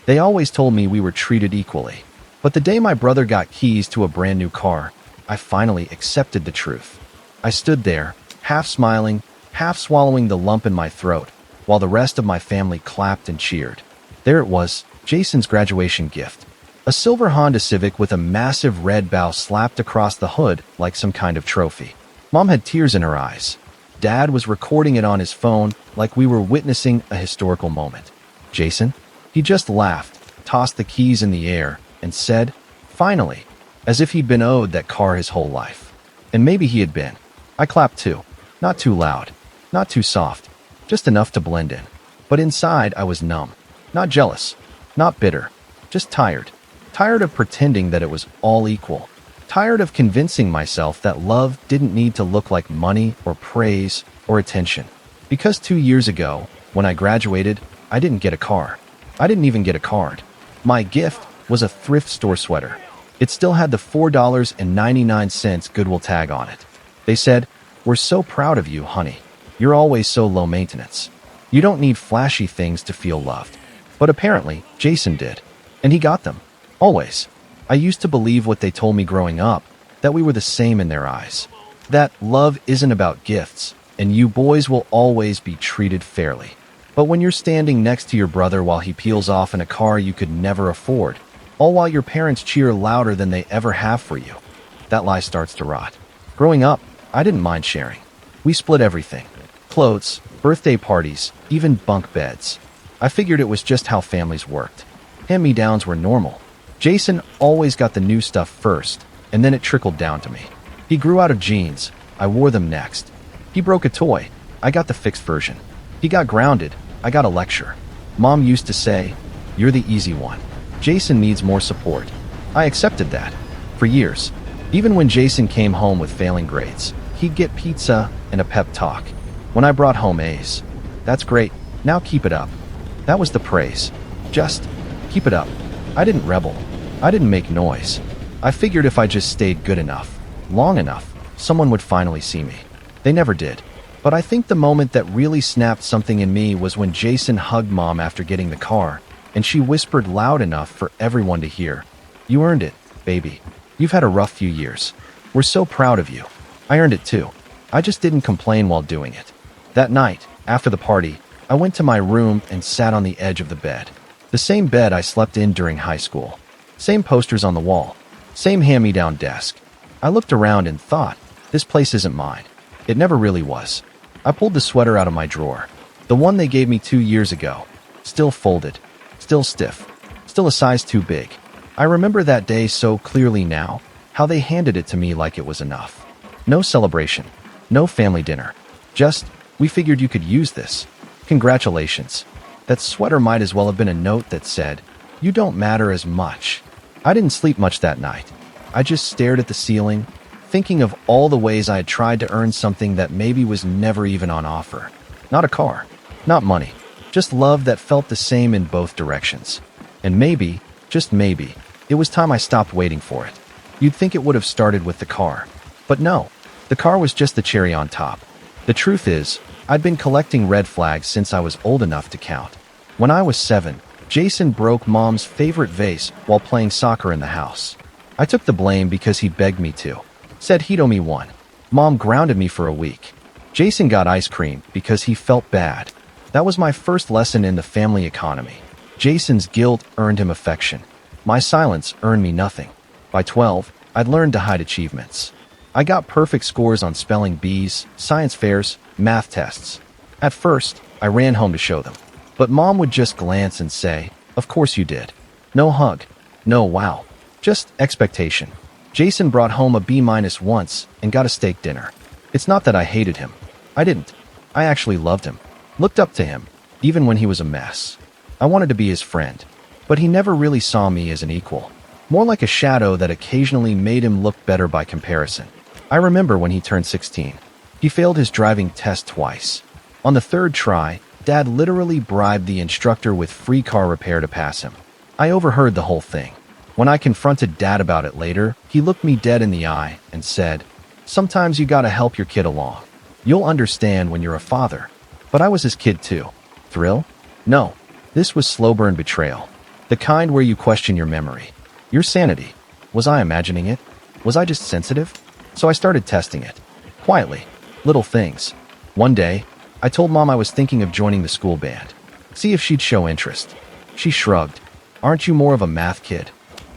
They always told me we were treated equally. But the day my brother got keys to a brand new car, I finally accepted the truth. I stood there, half smiling, half swallowing the lump in my throat, while the rest of my family clapped and cheered. There it was, Jason's graduation gift. A silver Honda Civic with a massive red bow slapped across the hood like some kind of trophy. Mom had tears in her eyes. Dad was recording it on his phone like we were witnessing a historical moment. Jason? He just laughed, tossed the keys in the air, and said, "Finally," as if he'd been owed that car his whole life. And maybe he had been. I clapped too. Not too loud, not too soft, just enough to blend in. But inside I was numb. Not jealous, not bitter, just tired. Tired of pretending that it was all equal. Tired of convincing myself that love didn't need to look like money or praise or attention. Because 2 years ago, when I graduated, I didn't get a car. I didn't even get a card. My gift was a thrift store sweater. It still had the $4.99 Goodwill tag on it. They said, "We're so proud of you, honey. You're always so low maintenance. You don't need flashy things to feel loved." But apparently, Jason did. And he got them. Always. I used to believe what they told me growing up, that we were the same in their eyes. That love isn't about gifts, and you boys will always be treated fairly. But when you're standing next to your brother while he peels off in a car you could never afford, all while your parents cheer louder than they ever have for you, that lie starts to rot. Growing up, I didn't mind sharing. We split everything. Clothes, birthday parties, even bunk beds. I figured it was just how families worked. Hand-me-downs were normal. Jason always got the new stuff first, and then it trickled down to me. He grew out of jeans. I wore them next. He broke a toy. I got the fixed version. He got grounded. I got a lecture. Mom used to say, "You're the easy one. Jason needs more support." I accepted that. For years. Even when Jason came home with failing grades, he'd get pizza and a pep talk. When I brought home A's, "That's great. Now keep it up." That was the praise. Just keep it up. I didn't rebel. I didn't make noise. I figured if I just stayed good enough, long enough, someone would finally see me. They never did. But I think the moment that really snapped something in me was when Jason hugged Mom after getting the car, and she whispered loud enough for everyone to hear, "You earned it, baby. You've had a rough few years. We're so proud of you." I earned it too. I just didn't complain while doing it. That night, after the party, I went to my room and sat on the edge of the bed. The same bed I slept in during high school. Same posters on the wall. Same hand-me-down desk. I looked around and thought, this place isn't mine. It never really was. I pulled the sweater out of my drawer. The one they gave me 2 years ago. Still folded. Still stiff. Still a size too big. I remember that day so clearly now, how they handed it to me like it was enough. No celebration. No family dinner. Just, "We figured you could use this. Congratulations." That sweater might as well have been a note that said, "You don't matter as much." I didn't sleep much that night. I just stared at the ceiling, thinking of all the ways I had tried to earn something that maybe was never even on offer. Not a car. Not money. Just love that felt the same in both directions. And maybe, just maybe, it was time I stopped waiting for it. You'd think it would have started with the car. But no, the car was just the cherry on top. The truth is, I'd been collecting red flags since I was old enough to count. When I was 7, Jason broke Mom's favorite vase while playing soccer in the house. I took the blame because he begged me to. Said he'd owe me one. Mom grounded me for a week. Jason got ice cream because he felt bad. That was my first lesson in the family economy. Jason's guilt earned him affection. My silence earned me nothing. By 12, I'd learned to hide achievements. I got perfect scores on spelling bees, science fairs, math tests. At first, I ran home to show them. But Mom would just glance and say, "Of course you did." No hug. No wow. Just expectation. Jason brought home a B- once and got a steak dinner. It's not that I hated him. I didn't. I actually loved him. Looked up to him, even when he was a mess. I wanted to be his friend. But he never really saw me as an equal. More like a shadow that occasionally made him look better by comparison. I remember when he turned 16. He failed his driving test twice. On the third try, Dad literally bribed the instructor with free car repair to pass him. I overheard the whole thing. When I confronted Dad about it later, he looked me dead in the eye and said, "Sometimes you gotta help your kid along. You'll understand when you're a father." But I was his kid too. Thrill? No. This was slow burn betrayal. The kind where you question your memory, your sanity. Was I imagining it? Was I just sensitive? So I started testing it. Quietly. Little things. One day, I told Mom I was thinking of joining the school band. See if she'd show interest. She shrugged. Aren't you more of a math kid?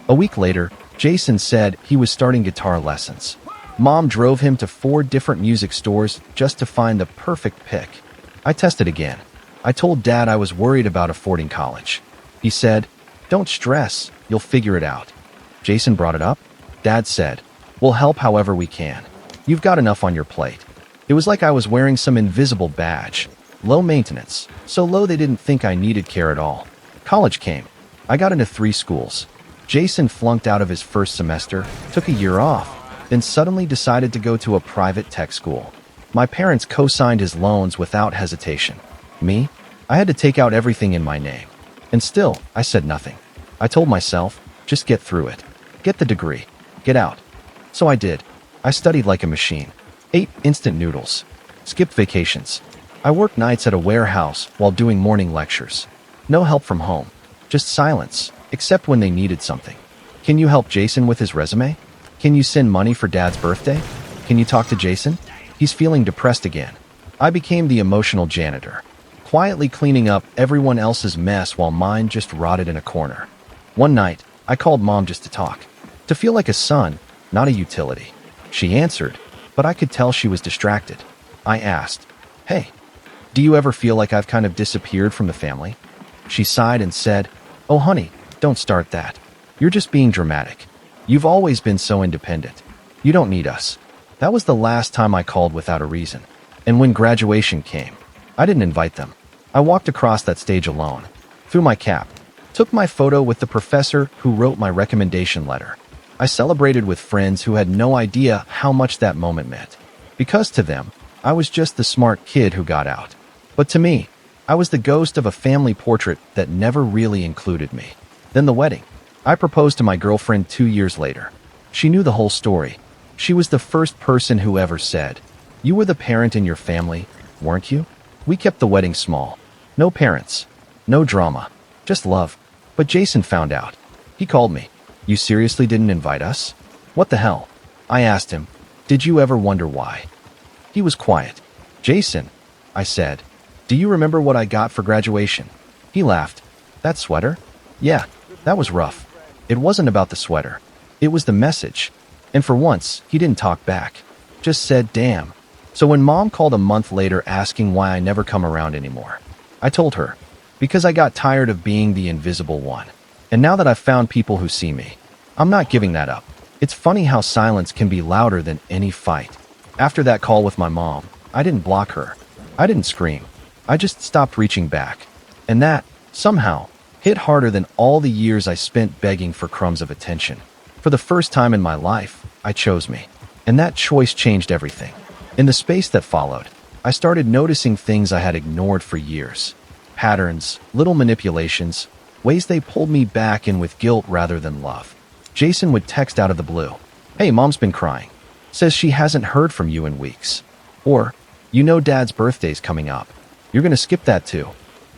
A week later, Jason said he was starting guitar lessons. Mom drove him to 4 different music stores just to find the perfect pick. I tested again. I told Dad I was worried about affording college. He said, "Don't stress, you'll figure it out." Jason brought it up. Dad said, "We'll help however we can. You've got enough on your plate." It was like I was wearing some invisible badge. Low maintenance, so low they didn't think I needed care at all. College came. I got into 3 schools. Jason flunked out of his first semester, took a year off, then suddenly decided to go to a private tech school. My parents co-signed his loans without hesitation. Me? I had to take out everything in my name. And still, I said nothing. I told myself, just get through it. Get the degree. Get out. So I did. I studied like a machine. Ate instant noodles. Skipped vacations. I worked nights at a warehouse while doing morning lectures. No help from home. Just silence, except when they needed something. Can you help Jason with his resume? Can you send money for Dad's birthday? Can you talk to Jason? He's feeling depressed again. I became the emotional janitor, quietly cleaning up everyone else's mess while mine just rotted in a corner. One night, I called Mom just to talk. To feel like a son, not a utility. She answered, but I could tell she was distracted. I asked, "Hey, do you ever feel like I've kind of disappeared from the family?" She sighed and said, "Oh honey, don't start that. You're just being dramatic. You've always been so independent. You don't need us." That was the last time I called without a reason. And when graduation came, I didn't invite them. I walked across that stage alone, threw my cap, took my photo with the professor who wrote my recommendation letter. I celebrated with friends who had no idea how much that moment meant. Because to them, I was just the smart kid who got out. But to me, I was the ghost of a family portrait that never really included me. Then the wedding. I proposed to my girlfriend 2 years later. She knew the whole story. She was the first person who ever said, "You were the parent in your family, weren't you?" We kept the wedding small. No parents. No drama. Just love. But Jason found out. He called me. "You seriously didn't invite us?" "What the hell?" I asked him. "Did you ever wonder why?" He was quiet. "Jason," I said, "do you remember what I got for graduation?" He laughed. "That sweater?" "Yeah, that was rough." It wasn't about the sweater. It was the message. And for once, he didn't talk back. Just said, "Damn." So when Mom called a month later asking why I never come around anymore, I told her, because I got tired of being the invisible one. And now that I've found people who see me, I'm not giving that up. It's funny how silence can be louder than any fight. After that call with my mom, I didn't block her. I didn't scream. I just stopped reaching back. And that, somehow, hit harder than all the years I spent begging for crumbs of attention. For the first time in my life, I chose me. And that choice changed everything. In the space that followed, I started noticing things I had ignored for years. Patterns, little manipulations, ways they pulled me back in with guilt rather than love. Jason would text out of the blue, "Hey, Mom's been crying. Says she hasn't heard from you in weeks." Or, "You know Dad's birthday's coming up. You're gonna skip that too."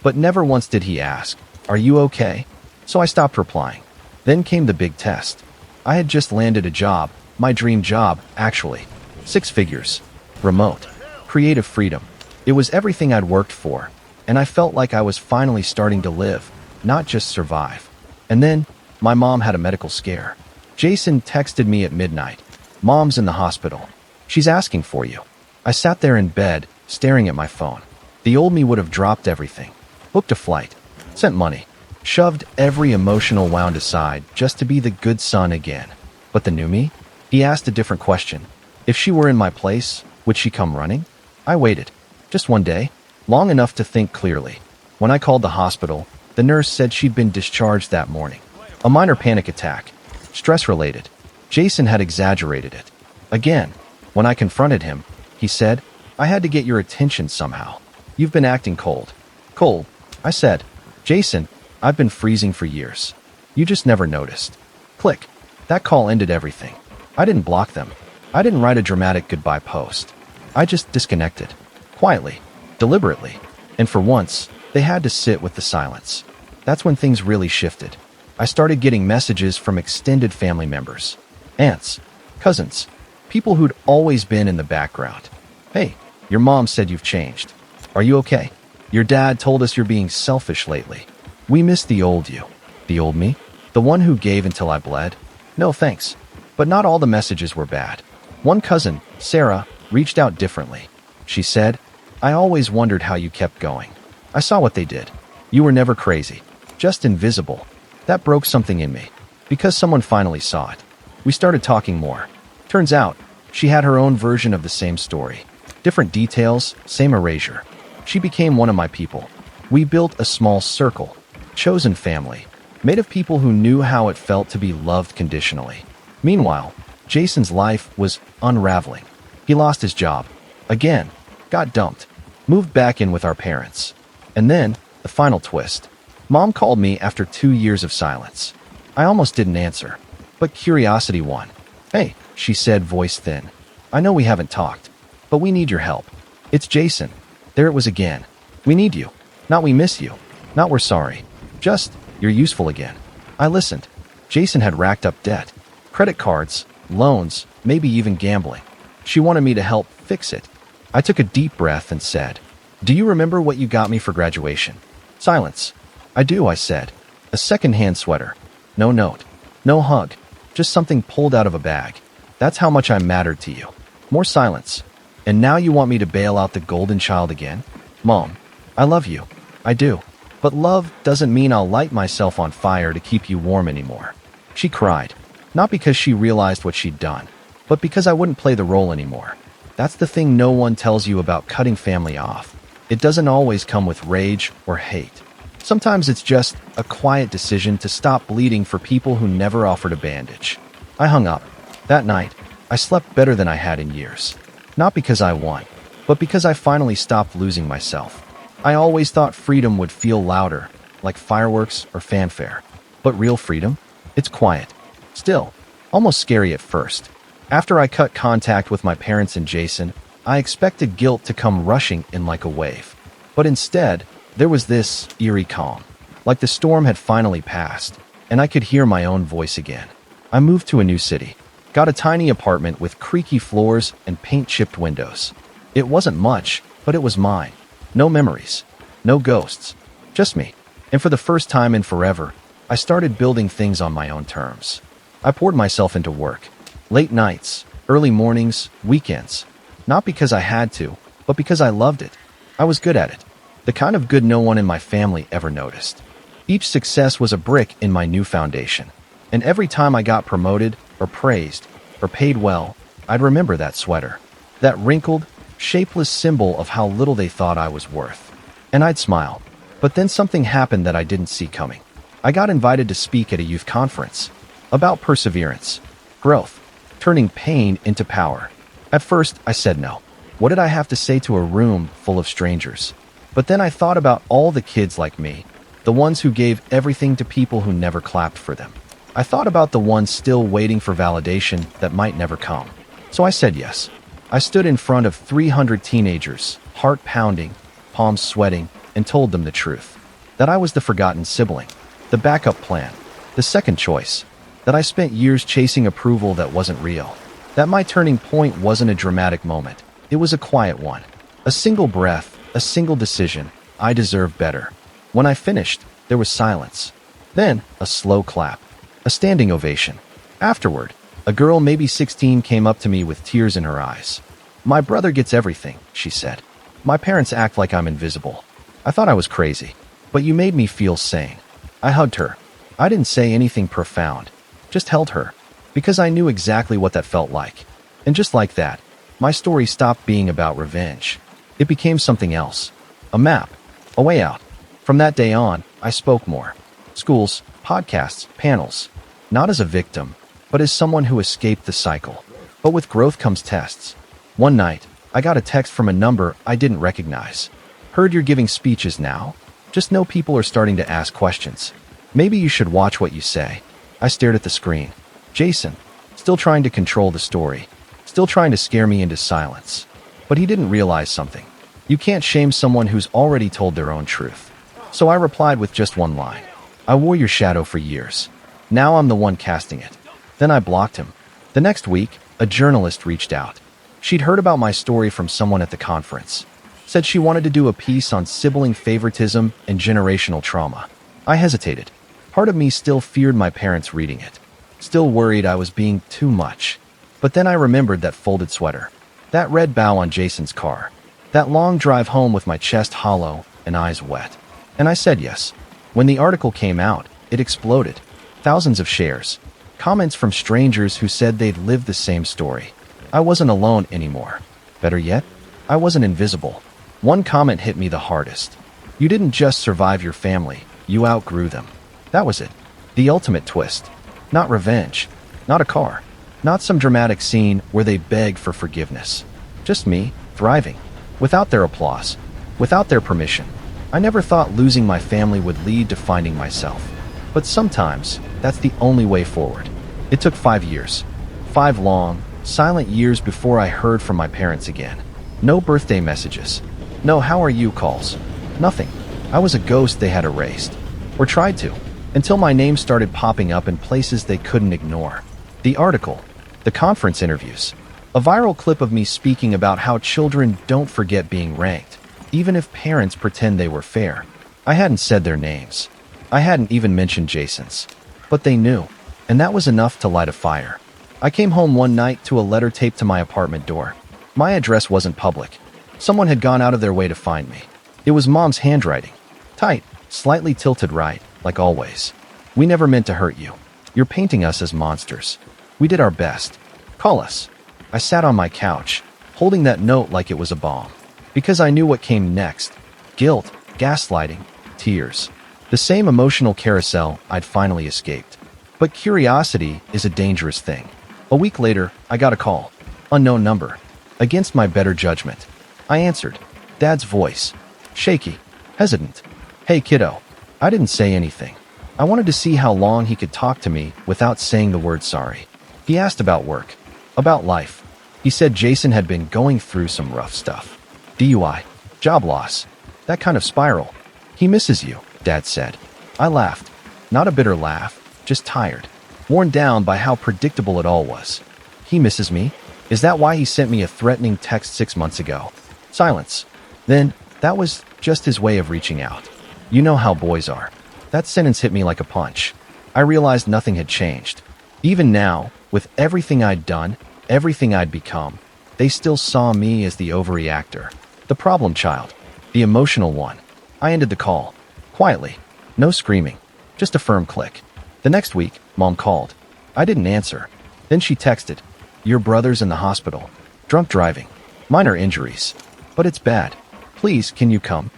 But never once did he ask, "Are you okay?" So I stopped replying. Then came the big test. I had just landed a job, my dream job, actually. 6 figures. Remote. Creative freedom. It was everything I'd worked for, and I felt like I was finally starting to live, not just survive. And then, my mom had a medical scare. Jason texted me at midnight. "Mom's in the hospital. She's asking for you." I sat there in bed, staring at my phone. The old me would have dropped everything. Booked a flight. Sent money. Shoved every emotional wound aside just to be the good son again. But the new me? He asked a different question. If she were in my place, would she come running? I waited. Just one day. Long enough to think clearly. When I called the hospital, the nurse said she'd been discharged that morning. A minor panic attack. Stress-related. Jason had exaggerated it. Again, when I confronted him, he said, "I had to get your attention somehow. You've been acting cold." "Cold?" I said. "Jason, I've been freezing for years. You just never noticed." Click. That call ended everything. I didn't block them. I didn't write a dramatic goodbye post. I just disconnected. Quietly. Deliberately. And for once, they had to sit with the silence. That's when things really shifted. I started getting messages from extended family members, aunts, cousins, people who'd always been in the background. Hey, your mom said you've changed. Are you okay? Your dad told us you're being selfish lately. We miss the old you. The old me? The one who gave until I bled? No thanks. But not all the messages were bad. One cousin, Sarah, reached out differently. She said, I always wondered how you kept going. I saw what they did. You were never crazy, just invisible. That broke something in me, because someone finally saw it. We started talking more. Turns out, she had her own version of the same story. Different details, same erasure. She became one of my people. We built a small circle, chosen family, made of people who knew how it felt to be loved conditionally. Meanwhile, Jason's life was unraveling. He lost his job. Again, got dumped, moved back in with our parents. And then, the final twist. Mom called me after 2 years of silence. I almost didn't answer, but curiosity won. Hey, she said, voice thin. I know we haven't talked, but we need your help. It's Jason. There it was again. We need you. Not we miss you. Not we're sorry. Just, you're useful again. I listened. Jason had racked up debt. Credit cards, loans, maybe even gambling. She wanted me to help fix it. I took a deep breath and said, Do you remember what you got me for graduation? Silence. I do, I said. A second-hand sweater. No note. No hug. Just something pulled out of a bag. That's how much I mattered to you. More silence. And now you want me to bail out the golden child again? Mom, I love you. I do. But love doesn't mean I'll light myself on fire to keep you warm anymore. She cried. Not because she realized what she'd done, but because I wouldn't play the role anymore. That's the thing no one tells you about cutting family off. It doesn't always come with rage or hate. Sometimes it's just a quiet decision to stop bleeding for people who never offered a bandage. I hung up. That night, I slept better than I had in years. Not because I won, but because I finally stopped losing myself. I always thought freedom would feel louder, like fireworks or fanfare. But real freedom? It's quiet. Still, almost scary at first. After I cut contact with my parents and Jason, I expected guilt to come rushing in like a wave. But instead, there was this eerie calm, like the storm had finally passed, and I could hear my own voice again. I moved to a new city, got a tiny apartment with creaky floors and paint-chipped windows. It wasn't much, but it was mine. No memories, no ghosts, just me. And for the first time in forever, I started building things on my own terms. I poured myself into work. Late nights, early mornings, weekends. Not because I had to, but because I loved it. I was good at it. The kind of good no one in my family ever noticed. Each success was a brick in my new foundation. And every time I got promoted, or praised, or paid well, I'd remember that sweater. That wrinkled, shapeless symbol of how little they thought I was worth. And I'd smile. But then something happened that I didn't see coming. I got invited to speak at a youth conference. About perseverance. Growth. Turning pain into power. At first, I said no. What did I have to say to a room full of strangers? But then I thought about all the kids like me, the ones who gave everything to people who never clapped for them. I thought about the ones still waiting for validation that might never come. So I said yes. I stood in front of 300 teenagers, heart pounding, palms sweating, and told them the truth. That I was the forgotten sibling, the backup plan, the second choice. That I spent years chasing approval that wasn't real. That my turning point wasn't a dramatic moment. It was a quiet one. A single breath. A single decision. I deserve better. When I finished, there was silence. Then, a slow clap. A standing ovation. Afterward, a girl maybe 16 came up to me with tears in her eyes. My brother gets everything, she said. My parents act like I'm invisible. I thought I was crazy, but you made me feel sane. I hugged her. I didn't say anything profound, just held her, because I knew exactly what that felt like. And just like that, my story stopped being about revenge. It became something else. A map. A way out. From that day on, I spoke more. Schools, podcasts, panels. Not as a victim, but as someone who escaped the cycle. But with growth comes tests. One night, I got a text from a number I didn't recognize. Heard you're giving speeches now? Just know people are starting to ask questions. Maybe you should watch what you say. I stared at the screen. Jason, still trying to control the story. Still trying to scare me into silence. But he didn't realize something. You can't shame someone who's already told their own truth. So I replied with just one line. I wore your shadow for years. Now I'm the one casting it. Then I blocked him. The next week, a journalist reached out. She'd heard about my story from someone at the conference. Said she wanted to do a piece on sibling favoritism and generational trauma. I hesitated. Part of me still feared my parents reading it. Still worried I was being too much. But then I remembered that folded sweater. That red bow on Jason's car. That long drive home with my chest hollow and eyes wet. And I said yes. When the article came out, it exploded. Thousands of shares. Comments from strangers who said they'd lived the same story. I wasn't alone anymore. Better yet, I wasn't invisible. One comment hit me the hardest. You didn't just survive your family, you outgrew them. That was it. The ultimate twist. Not revenge. Not a car. Not some dramatic scene where they beg for forgiveness. Just me, thriving. Without their applause. Without their permission. I never thought losing my family would lead to finding myself. But sometimes, that's the only way forward. It took 5 years. 5 long, silent years before I heard from my parents again. No birthday messages. No how are you calls. Nothing. I was a ghost they had erased. Or tried to. Until my name started popping up in places they couldn't ignore. The article. The conference interviews. A viral clip of me speaking about how children don't forget being ranked, even if parents pretend they were fair. I hadn't said their names. I hadn't even mentioned Jason's. But they knew. And that was enough to light a fire. I came home one night to a letter taped to my apartment door. My address wasn't public. Someone had gone out of their way to find me. It was Mom's handwriting. Tight, slightly tilted right, like always. We never meant to hurt you. You're painting us as monsters. We did our best. Call us. I sat on my couch, holding that note like it was a bomb. Because I knew what came next. Guilt, gaslighting, tears. The same emotional carousel I'd finally escaped. But curiosity is a dangerous thing. A week later, I got a call. Unknown number. Against my better judgment. I answered. Dad's voice. Shaky. Hesitant. Hey kiddo. I didn't say anything. I wanted to see how long he could talk to me without saying the word sorry. He asked about work. About life. He said Jason had been going through some rough stuff. DUI. Job loss. That kind of spiral. He misses you, Dad said. I laughed. Not a bitter laugh, just tired. Worn down by how predictable it all was. He misses me? Is that why he sent me a threatening text 6 months ago? Silence. Then, that was just his way of reaching out. You know how boys are. That sentence hit me like a punch. I realized nothing had changed. Even now, with everything I'd done, everything I'd become, they still saw me as the overreactor. The problem child. The emotional one. I ended the call. Quietly. No screaming. Just a firm click. The next week, Mom called. I didn't answer. Then she texted. Your brother's in the hospital. Drunk driving. Minor injuries. But it's bad. Please, can you come?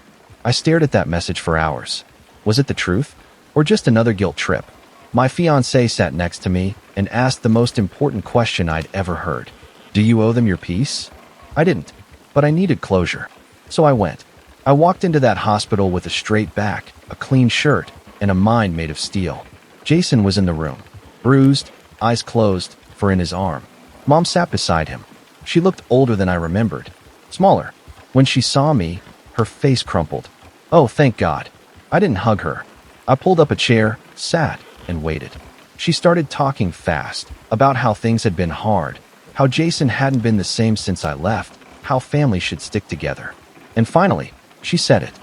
I stared at that message for hours. Was it the truth? Or just another guilt trip? My fiancé sat next to me and asked the most important question I'd ever heard. Do you owe them your peace? I didn't, but I needed closure. So I went. I walked into that hospital with a straight back, a clean shirt, and a mind made of steel. Jason was in the room. Bruised, eyes closed, for in his arm. Mom sat beside him. She looked older than I remembered. Smaller. When she saw me, her face crumpled. Oh, thank God. I didn't hug her. I pulled up a chair, sat, and waited. She started talking fast, about how things had been hard, how Jason hadn't been the same since I left, how families should stick together. And finally, she said it.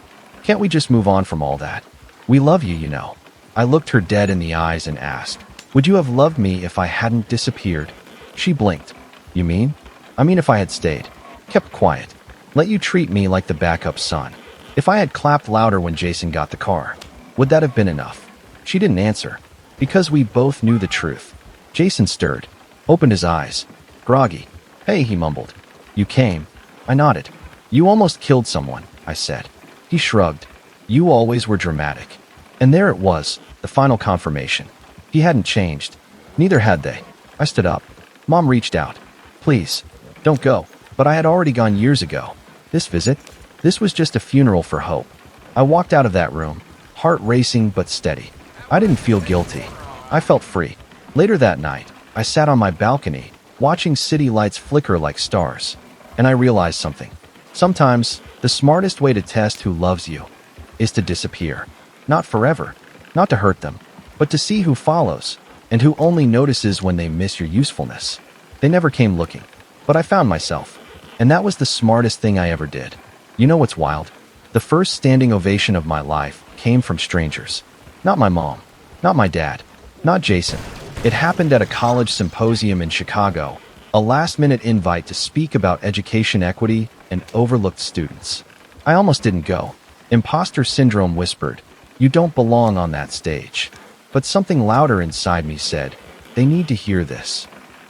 Can't we just move on from all that? We love you, you know. I looked her dead in the eyes and asked, would you have loved me if I hadn't disappeared? She blinked. You mean? I mean if I had stayed. Kept quiet. Let you treat me like the backup son. If I had clapped louder when Jason got the car, would that have been enough? She didn't answer. Because we both knew the truth. Jason stirred. Opened his eyes. Groggy. Hey, he mumbled. You came. I nodded. You almost killed someone, I said. He shrugged. You always were dramatic. And there it was, the final confirmation. He hadn't changed. Neither had they. I stood up. Mom reached out. Please, don't go. But I had already gone years ago. This visit? This was just a funeral for hope. I walked out of that room, heart racing but steady. I didn't feel guilty. I felt free. Later that night, I sat on my balcony, watching city lights flicker like stars. And I realized something. Sometimes, the smartest way to test who loves you is to disappear. Not forever. Not to hurt them, but to see who follows, and who only notices when they miss your usefulness. They never came looking, but I found myself, and that was the smartest thing I ever did. You know what's wild? The first standing ovation of my life came from strangers. Not my mom, not my dad, not Jason. It happened at a college symposium in Chicago, a last-minute invite to speak about education equity and overlooked students. I almost didn't go. Imposter syndrome whispered, "You don't belong on that stage." But something louder inside me said, "They need to hear this."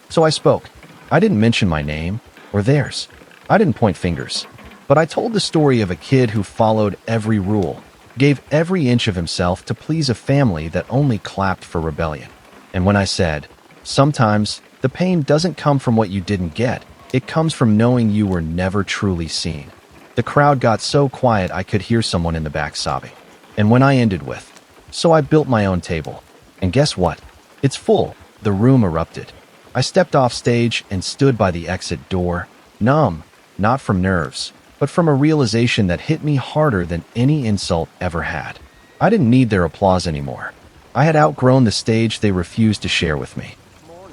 So I spoke. I didn't mention my name or theirs. I didn't point fingers. But I told the story of a kid who followed every rule, gave every inch of himself to please a family that only clapped for rebellion. And when I said, sometimes the pain doesn't come from what you didn't get, it comes from knowing you were never truly seen. The crowd got so quiet I could hear someone in the back sobbing. And when I ended with, "So I built my own table. And guess what? It's full," the room erupted. I stepped off stage and stood by the exit door, numb, not from nerves, but from a realization that hit me harder than any insult ever had. I didn't need their applause anymore. I had outgrown the stage they refused to share with me.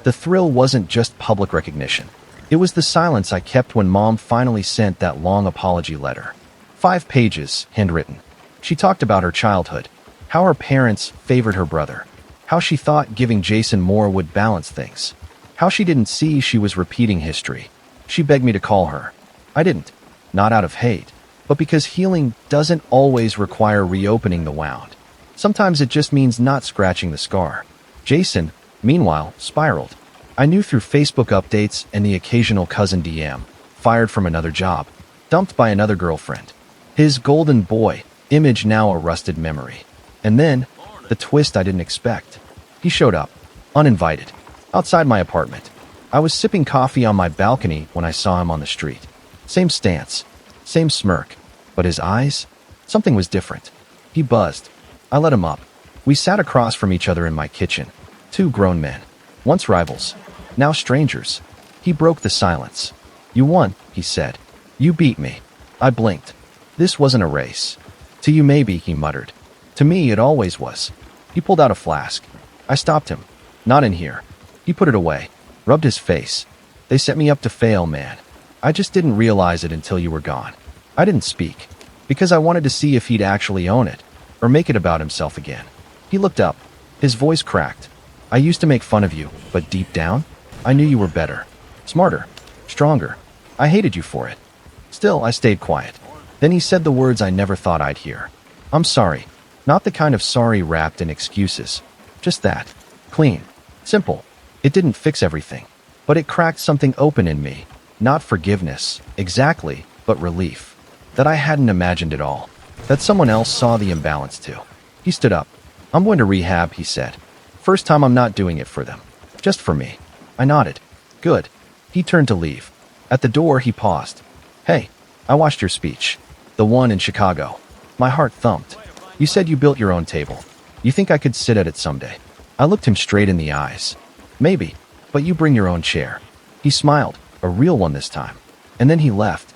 The thrill wasn't just public recognition. It was the silence I kept when Mom finally sent that long apology letter. 5 pages, handwritten. She talked about her childhood, how her parents favored her brother, how she thought giving Jason more would balance things, how she didn't see she was repeating history. She begged me to call her. I didn't. Not out of hate, but because healing doesn't always require reopening the wound. Sometimes it just means not scratching the scar. Jason, meanwhile, spiraled. I knew through Facebook updates and the occasional cousin DM, fired from another job, dumped by another girlfriend. His golden boy image now a rusted memory. And then, the twist I didn't expect. He showed up, uninvited, outside my apartment. I was sipping coffee on my balcony when I saw him on the street. Same stance, same smirk, but his eyes? Something was different. He buzzed. I let him up. We sat across from each other in my kitchen. 2 grown men, once rivals, now strangers. He broke the silence. "You won," he said. "You beat me." I blinked. This wasn't a race. "To you maybe," he muttered. "To me it always was." He pulled out a flask. I stopped him. "Not in here." He put it away, rubbed his face. "They set me up to fail, man. I just didn't realize it until you were gone." I didn't speak, because I wanted to see if he'd actually own it, or make it about himself again. He looked up. His voice cracked. "I used to make fun of you, but deep down, I knew you were better, smarter, stronger. I hated you for it." Still, I stayed quiet. Then he said the words I never thought I'd hear. "I'm sorry." Not the kind of sorry wrapped in excuses. Just that. Clean. Simple. It didn't fix everything, but it cracked something open in me. Not forgiveness, exactly, but relief. That I hadn't imagined at all. That someone else saw the imbalance too. He stood up. "I'm going to rehab," he said. "First time I'm not doing it for them. Just for me." I nodded. "Good." He turned to leave. At the door, he paused. "Hey, I watched your speech. The one in Chicago." My heart thumped. "You said you built your own table. You think I could sit at it someday?" I looked him straight in the eyes. "Maybe, but you bring your own chair." He smiled, a real one this time. And then he left.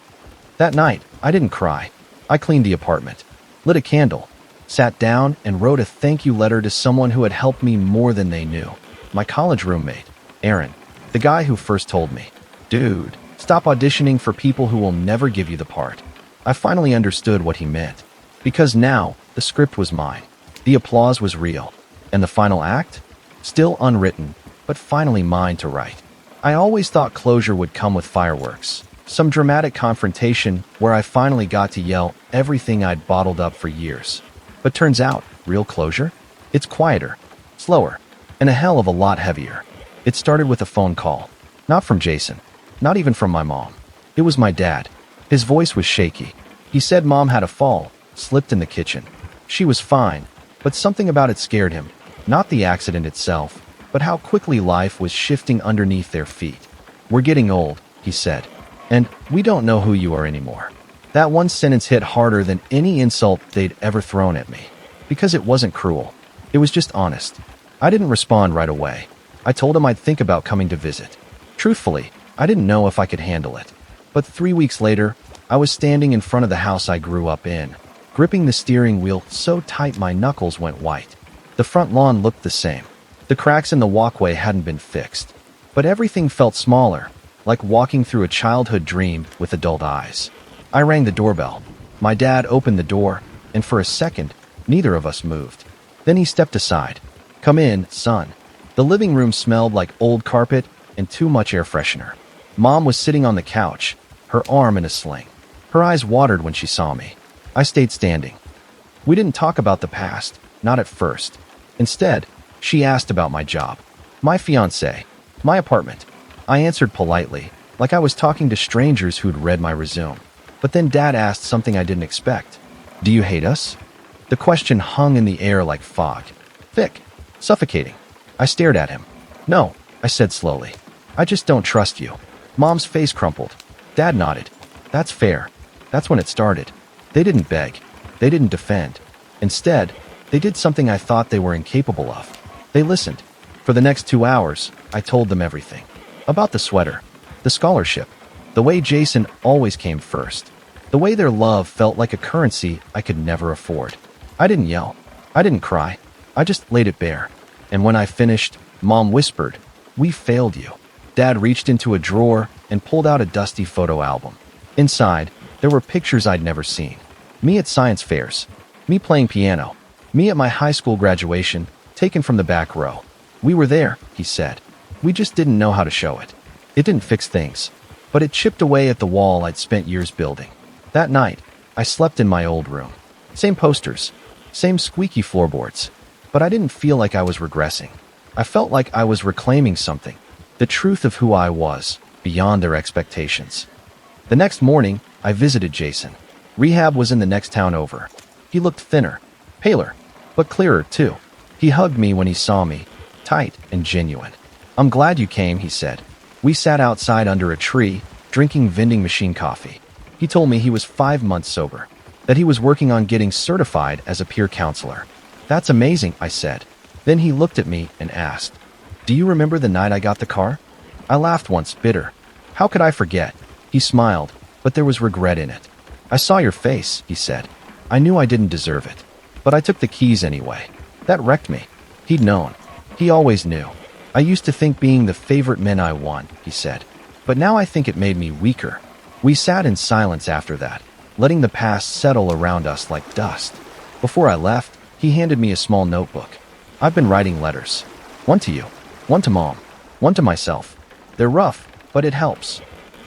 That night, I didn't cry. I cleaned the apartment, lit a candle, sat down and wrote a thank you letter to someone who had helped me more than they knew. My college roommate, Aaron, the guy who first told me, "Dude, stop auditioning for people who will never give you the part." I finally understood what he meant. Because now, the script was mine. The applause was real. And the final act? Still unwritten, but finally mine to write. I always thought closure would come with fireworks. Some dramatic confrontation where I finally got to yell everything I'd bottled up for years. But turns out, real closure? It's quieter, slower, and a hell of a lot heavier. It started with a phone call. Not from Jason. Not even from my mom. It was my dad. His voice was shaky. He said Mom had a fall, slipped in the kitchen. She was fine, but something about it scared him. Not the accident itself, but how quickly life was shifting underneath their feet. "We're getting old," he said, "and we don't know who you are anymore." That one sentence hit harder than any insult they'd ever thrown at me. Because it wasn't cruel. It was just honest. I didn't respond right away. I told him I'd think about coming to visit. Truthfully, I didn't know if I could handle it. But 3 weeks later, I was standing in front of the house I grew up in, gripping the steering wheel so tight my knuckles went white. The front lawn looked the same. The cracks in the walkway hadn't been fixed. But everything felt smaller, like walking through a childhood dream with adult eyes. I rang the doorbell. My dad opened the door, and for a second, neither of us moved. Then he stepped aside. "Come in, son." The living room smelled like old carpet and too much air freshener. Mom was sitting on the couch, her arm in a sling. Her eyes watered when she saw me. I stayed standing. We didn't talk about the past, not at first. Instead, she asked about my job, my fiancé, my apartment. I answered politely, like I was talking to strangers who'd read my resume. But then Dad asked something I didn't expect. "Do you hate us?" The question hung in the air like fog. Thick, suffocating. I stared at him. "No," I said slowly. "I just don't trust you." Mom's face crumpled. Dad nodded. "That's fair. That's when it started. They didn't beg. They didn't defend. Instead, they did something I thought they were incapable of. They listened. For the next 2 hours, I told them everything. About the sweater, the scholarship, the way Jason always came first, the way their love felt like a currency I could never afford. I didn't yell. I didn't cry. I just laid it bare. And when I finished, Mom whispered, "We failed you." Dad reached into a drawer and pulled out a dusty photo album. Inside, there were pictures I'd never seen. Me at science fairs. Me playing piano. Me at my high school graduation, taken from the back row. "We were there," he said. "We just didn't know how to show it." It didn't fix things, but it chipped away at the wall I'd spent years building. That night, I slept in my old room. Same posters, same squeaky floorboards. But I didn't feel like I was regressing. I felt like I was reclaiming something, the truth of who I was, beyond their expectations. The next morning, I visited Jason. Rehab was in the next town over. He looked thinner, paler, but clearer too. He hugged me when he saw me, tight and genuine. "I'm glad you came," he said. We sat outside under a tree, drinking vending machine coffee. He told me he was 5 months sober, that he was working on getting certified as a peer counselor. "That's amazing," I said. Then he looked at me and asked, "Do you remember the night I got the car?" I laughed once, bitter. "How could I forget?" He smiled, but there was regret in it. "I saw your face," he said. "I knew I didn't deserve it. But I took the keys anyway. That wrecked me." He'd known. He always knew. "I used to think being the favorite meant I won," he said. "But now I think it made me weaker." We sat in silence after that, letting the past settle around us like dust. Before I left, he handed me a small notebook. "I've been writing letters. One to you, one to Mom, one to myself. They're rough, but it helps."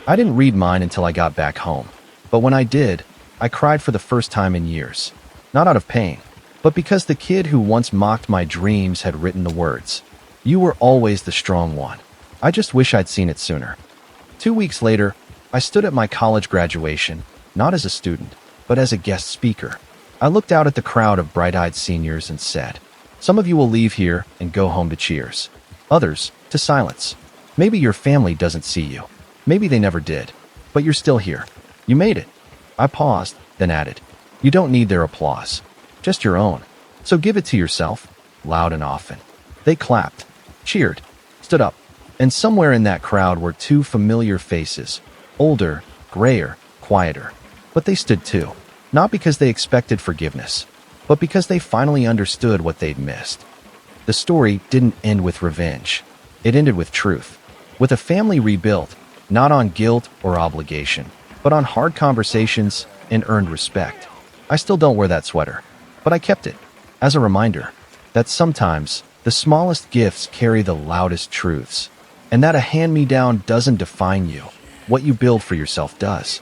I didn't read mine until I got back home. But when I did, I cried for the first time in years. Not out of pain, but because the kid who once mocked my dreams had written the words, "You were always the strong one." I just wish I'd seen it sooner. 2 weeks later, I stood at my college graduation, not as a student, but as a guest speaker. I looked out at the crowd of bright-eyed seniors and said, "Some of you will leave here and go home to cheers. Others, to silence. Maybe your family doesn't see you. Maybe they never did. But you're still here. You made it." I paused, then added, "You don't need their applause. Just your own. So give it to yourself, loud and often." They clapped, cheered, stood up. And somewhere in that crowd were 2 familiar faces, older, grayer, quieter. But they stood too, not because they expected forgiveness, but because they finally understood what they'd missed. The story didn't end with revenge. It ended with truth, with a family rebuilt, not on guilt or obligation, but on hard conversations and earned respect. I still don't wear that sweater, but I kept it as a reminder that sometimes the smallest gifts carry the loudest truths, and that a hand-me-down doesn't define you. What you build for yourself does.